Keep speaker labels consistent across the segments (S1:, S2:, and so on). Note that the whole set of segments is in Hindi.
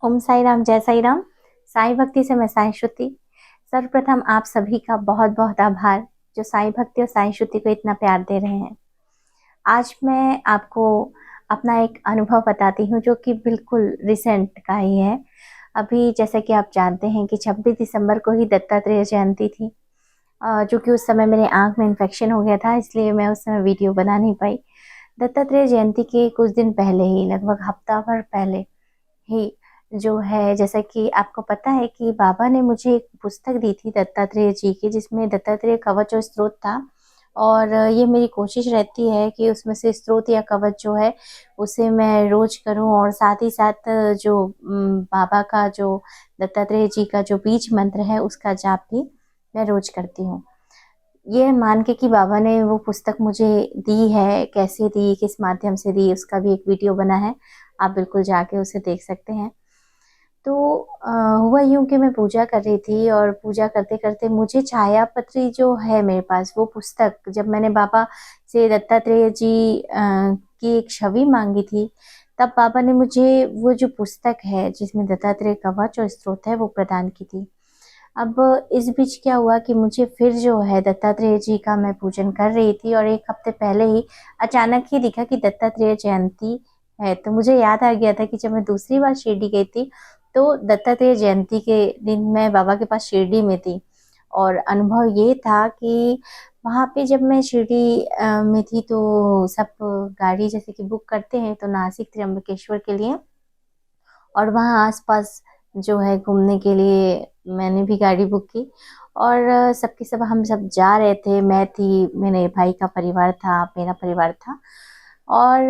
S1: ओम साई राम, जय साई राम। साई भक्ति से मैं साई श्रुति। सर्वप्रथम आप सभी का बहुत बहुत आभार जो साई भक्ति और साई श्रुति को इतना प्यार दे रहे हैं। आज मैं आपको अपना एक अनुभव बताती हूँ जो कि बिल्कुल रिसेंट का ही है। अभी जैसा कि आप जानते हैं कि 26 दिसंबर को ही दत्तात्रेय जयंती थी। जो कि उस समय मेरे आँख में इन्फेक्शन हो गया था, इसलिए मैं उस समय वीडियो बना नहीं पाई। दत्तात्रेय जयंती के कुछ दिन पहले ही, लगभग हफ्ता भर पहले ही जो है, जैसा कि आपको पता है कि बाबा ने मुझे एक पुस्तक दी थी दत्तात्रेय जी की, जिसमें दत्तात्रेय कवच और स्त्रोत था। और ये मेरी कोशिश रहती है कि उसमें से स्त्रोत या कवच जो है उसे मैं रोज करूं, और साथ ही साथ जो बाबा का जो दत्तात्रेय जी का जो बीज मंत्र है उसका जाप भी मैं रोज करती हूँ। ये मान के कि बाबा ने वो पुस्तक मुझे दी है, कैसे दी, किस माध्यम से दी, उसका भी एक वीडियो बना है, आप बिल्कुल जाके उसे देख सकते हैं। तो हुआ यूँ कि मैं पूजा कर रही थी, और पूजा करते-करते मुझे छाया पत्री जो है मेरे पास, वो पुस्तक जब मैंने बाबा से दत्तात्रेय जी की एक छवि माँगी थी, तब बाबा ने मुझे वो जो पुस्तक है जिसमें दत्तात्रेय कवच और स्त्रोत है वो प्रदान की थी। अब इस बीच क्या हुआ कि मुझे फिर जो है दत्तात्रेय जी का मैं पूजन कर रही थी, और 1 हफ्ते पहले ही अचानक ही दिखा कि दत्तात्रेय जयंती है। तो मुझे याद आ गया था कि जब मैं दूसरी बार शिरडी गई थी, तो दत्तात्रेय जयंती के दिन मैं बाबा के पास शिरडी में थी। और अनुभव ये था कि वहाँ पे जब मैं शिरडी में थी, तो सब गाड़ी जैसे कि बुक करते हैं तो नासिक त्र्यंबकेश्वर के लिए, और वहाँ आस-पास जो है घूमने के लिए मैंने भी गाड़ी बुक की। और सबके सब हम सब जा रहे थे। मैं थी, मेरे भाई का परिवार था, मेरा परिवार था। और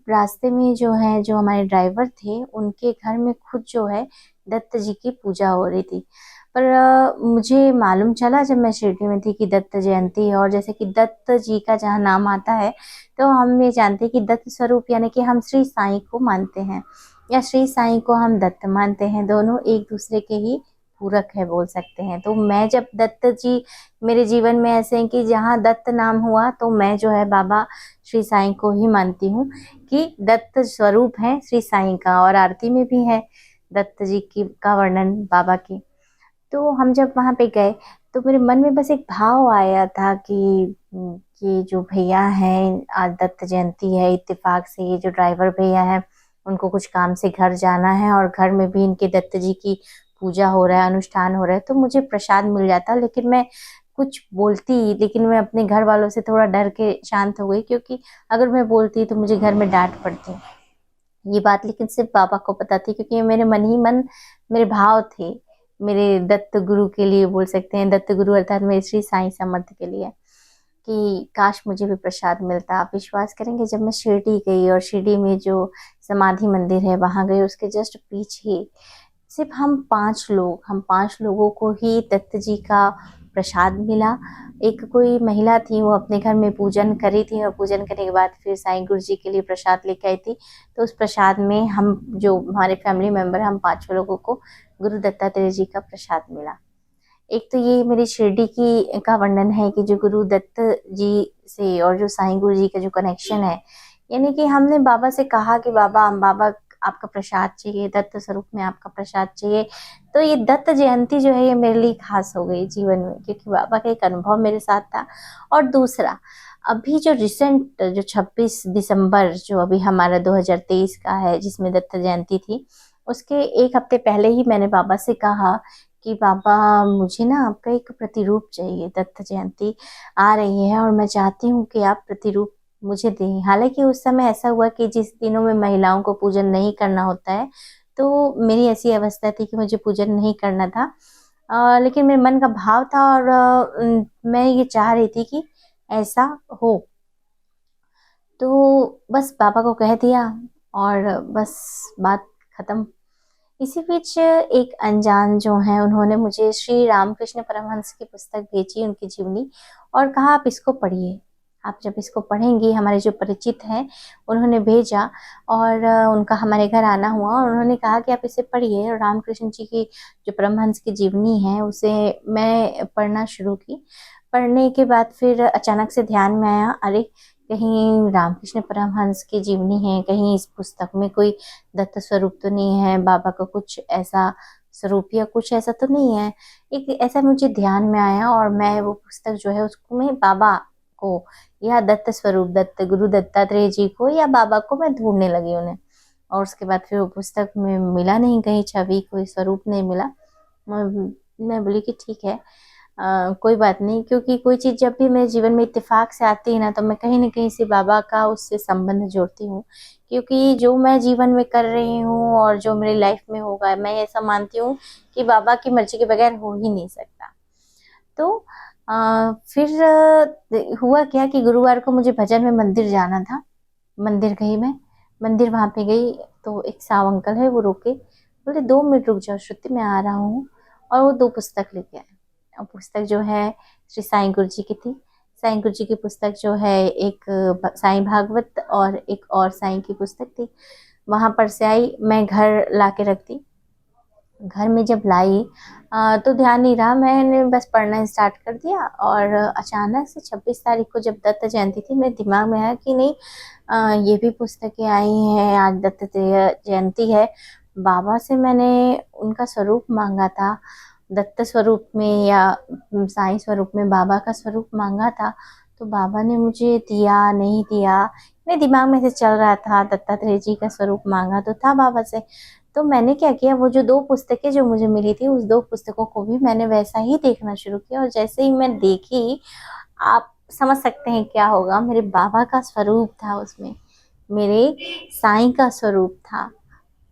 S1: रास्ते में जो है, जो हमारे ड्राइवर थे, उनके घर में खुद जो है दत्त जी की पूजा हो रही थी। पर मुझे मालूम चला जब मैं शिरडी में थी कि दत्त जयंती है, और जैसे कि दत्त जी का जहाँ नाम आता है, तो हम ये जानते हैं कि दत्त स्वरूप यानी कि हम श्री साईं को मानते हैं, या श्री साईं को हम दत्त मानते हैं। दोनों एक दूसरे के ही पूरक है, बोल सकते हैं। तो मैं जब दत्त जी मेरे जीवन में ऐसे हैं कि जहाँ दत्त नाम हुआ, तो मैं जो है बाबा श्री साईं को ही मानती हूँ कि दत्त स्वरूप है श्री साईं का। और आरती में भी है दत्त जी की का वर्णन बाबा की। तो हम जब वहाँ पे गए, तो मेरे मन में बस एक भाव आया था कि जो भैया हैं, आज दत्त जयंती है, इत्तेफाक से ये जो ड्राइवर भैया हैं, उनको कुछ काम से घर जाना है, और घर में भी इनके दत्त जी की पूजा हो रहा है, अनुष्ठान हो रहा है, तो मुझे प्रसाद मिल जाता। लेकिन मैं कुछ बोलती, लेकिन मैं अपने घर वालों से थोड़ा डर के शांत हो गई, क्योंकि अगर मैं बोलती तो मुझे घर में डांट पड़ती। ये बात लेकिन सिर्फ बाबा को पता थी, क्योंकि मेरे मन ही मन मेरे भाव थे मेरे दत्त गुरु के लिए, बोल सकते हैं दत्त गुरु अर्थात मेरे श्री साईं समर्थ के लिए, कि काश मुझे भी प्रसाद मिलता। आप विश्वास करेंगे, जब मैं शिरडी गई, और शिरडी में जो समाधि मंदिर है वहाँ गई, उसके जस्ट पीछे सिर्फ हम पांच लोगों को ही दत्त जी का प्रसाद मिला। एक कोई महिला थी, वो अपने घर में पूजन करी थी, और पूजन करने के बाद फिर साईं गुरु जी के लिए प्रसाद लेके आई थी। तो उस प्रसाद में हम जो हमारे फैमिली मेंबर, हम पांचों लोगों को गुरु दत्तात्रेय जी का प्रसाद मिला। एक तो ये मेरी शिरडी की का वर्णन है कि जो गुरु दत्त जी से और जो साईं गुरु जी का जो कनेक्शन है, यानी कि हमने बाबा से कहा कि बाबा आपका प्रसाद चाहिए, दत्त स्वरूप में आपका प्रसाद चाहिए। तो ये दत्त जयंती जो है ये मेरे लिए खास हो गई जीवन में, क्योंकि बाबा का एक अनुभव मेरे साथ था। और दूसरा, अभी जो रिसेंट जो 26 दिसंबर जो अभी हमारा 2023 का है, जिसमें दत्त जयंती थी, उसके 1 हफ्ते पहले ही मैंने बाबा से कहा कि बाबा, मुझे ना आपका एक प्रतिरूप चाहिए, दत्त जयंती आ रही है और मैं चाहती हूँ कि आप प्रतिरूप मुझे दें। हालांकि उस समय ऐसा हुआ कि जिस दिनों में महिलाओं को पूजन नहीं करना होता है, तो मेरी ऐसी अवस्था थी कि मुझे पूजन नहीं करना था। लेकिन मेरे मन का भाव था, और मैं ये चाह रही थी कि ऐसा हो। तो बस बाबा को कह दिया, और बस बात खत्म। इसी बीच एक अनजान जो है, उन्होंने मुझे श्री रामकृष्ण परमहंस की पुस्तक भेजी, उनकी जीवनी, और कहा आप इसको पढ़िए। आप जब इसको पढ़ेंगी, हमारे जो परिचित हैं उन्होंने भेजा, और उनका हमारे घर आना हुआ, और उन्होंने कहा कि आप इसे पढ़िए। और रामकृष्ण जी की जो परमहंस की जीवनी है उसे मैं पढ़ना शुरू की। पढ़ने के बाद फिर अचानक से ध्यान में आया, अरे कहीं रामकृष्ण परमहंस की जीवनी है, कहीं इस पुस्तक में कोई दत्त स्वरूप तो नहीं है, बाबा का कुछ ऐसा स्वरूप या कुछ ऐसा तो नहीं है। एक ऐसा मुझे ध्यान में आया और मैं वो पुस्तक जो है उसको मैं बाबा को या दत्त स्वरूप दत्त गुरु दत्तात्रेय जी को या बाबा को मैं ढूंढने लगी उन्हें। और उसके बाद फिर वो पुस्तक में मिला नहीं, कहीं छवि कोई स्वरूप नहीं मिला। मैं बोली कि ठीक है, कोई बात नहीं, क्योंकि कोई चीज़ जब भी मेरे जीवन में इत्तेफाक से आती है ना, तो मैं कहीं ना कहीं से बाबा का उससे संबंध जोड़ती हूँ। क्योंकि जो मैं जीवन में कर रही हूँ और जो मेरी लाइफ में होगा, मैं ऐसा मानती हूँ कि बाबा की मर्जी के बगैर हो ही नहीं सकता। तो फिर हुआ क्या कि गुरुवार को मुझे भजन में मंदिर जाना था। मंदिर गई मैं, मंदिर वहाँ पे गई तो एक साव अंकल है, वो रोके, बोले 2 मिनट रुक जाओ श्रुति, मैं आ रहा हूँ। और वो 2 पुस्तक लेके आए। और पुस्तक जो है श्री साईं गुरु जी की थी। साईं गुरु जी की पुस्तक जो है एक साईं भागवत और एक और साईं की पुस्तक थी। वहाँ पर से आई, मैं घर ला के रख दी। घर में जब लाई तो ध्यान नहीं रहा, मैंने बस पढ़ना स्टार्ट कर दिया। और अचानक से 26 तारीख को जब दत्त जयंती थी, मेरे दिमाग में आया कि नहीं, ये भी पुस्तकें आई हैं, आज दत्त जयंती है। बाबा से मैंने उनका स्वरूप मांगा था, दत्त स्वरूप में या साईं स्वरूप में बाबा का स्वरूप मांगा था। तो बाबा ने मुझे दिया नहीं दिया, मेरे दिमाग में से चल रहा था। दत्तात्रेय जी का स्वरूप मांगा तो था बाबा से। तो मैंने क्या किया, वो जो 2 पुस्तकें जो मुझे मिली थी, उस 2 पुस्तकों को भी मैंने वैसा ही देखना शुरू किया। और जैसे ही मैं देखी, आप समझ सकते हैं क्या होगा, मेरे बाबा का स्वरूप था उसमें, मेरे साईं का स्वरूप था।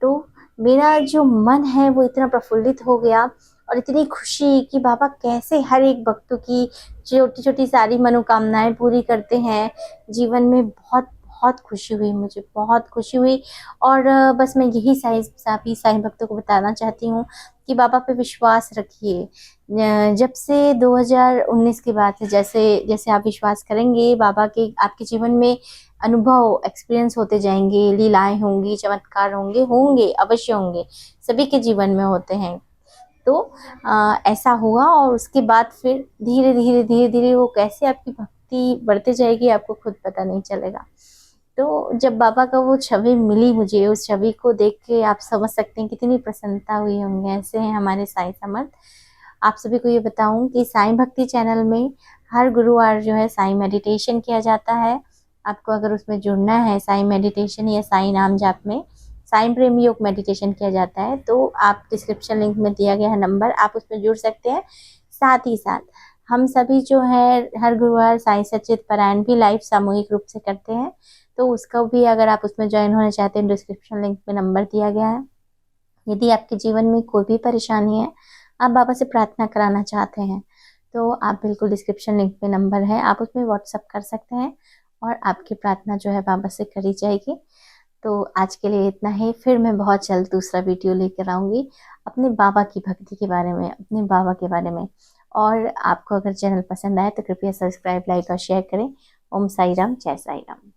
S1: तो मेरा जो मन है वो इतना प्रफुल्लित हो गया और इतनी खुशी कि बाबा कैसे हर एक भक्तों की छोटी छोटी सारी मनोकामनाएं पूरी करते हैं जीवन में। बहुत बहुत खुशी हुई, मुझे बहुत खुशी हुई। और बस मैं यही सभी साईं भक्तों को बताना चाहती हूँ कि बाबा पे विश्वास रखिए। जब से 2019 की बात है, जैसे जैसे आप विश्वास करेंगे, बाबा के आपके जीवन में अनुभव एक्सपीरियंस होते जाएंगे, लीलाएं होंगी, चमत्कार होंगे, होंगे अवश्य होंगे, सभी के जीवन में होते हैं। तो ऐसा हुआ और उसके बाद फिर धीरे धीरे धीरे धीरे वो कैसे आपकी भक्ति बढ़ते जाएगी, आपको खुद पता नहीं चलेगा। तो जब बाबा का वो छवि मिली मुझे, उस छवि को देख के आप समझ सकते हैं कितनी प्रसन्नता हुई होंगी। ऐसे हैं हमारे साईं समर्थ। आप सभी को ये बताऊं कि साईं भक्ति चैनल में हर गुरुवार जो है साईं मेडिटेशन किया जाता है। आपको अगर उसमें जुड़ना है, साईं मेडिटेशन या साईं नाम जाप में साईं प्रेम योग मेडिटेशन किया जाता है, तो आप डिस्क्रिप्शन लिंक में दिया गया है नंबर, आप उसमें जुड़ सकते हैं। साथ ही साथ हम सभी जो है हर गुरुवार साईं सच्चित पारायण भी लाइव सामूहिक रूप से करते हैं। तो उसका भी अगर आप उसमें ज्वाइन होना चाहते हैं, डिस्क्रिप्शन लिंक में नंबर दिया गया है। यदि आपके जीवन में कोई भी परेशानी है, आप बाबा से प्रार्थना कराना चाहते हैं, तो आप बिल्कुल डिस्क्रिप्शन लिंक पे नंबर है, आप उसमें व्हाट्सअप कर सकते हैं और आपकी प्रार्थना जो है बाबा से करी जाएगी। तो आज के लिए इतना ही, फिर मैं बहुत जल्द दूसरा वीडियो लेकर आऊँगी अपने बाबा की भक्ति के बारे में, अपने बाबा के बारे में। और आपको अगर चैनल पसंद आए तो कृपया सब्सक्राइब, लाइक और शेयर करें। ओम साई राम, जय साई राम।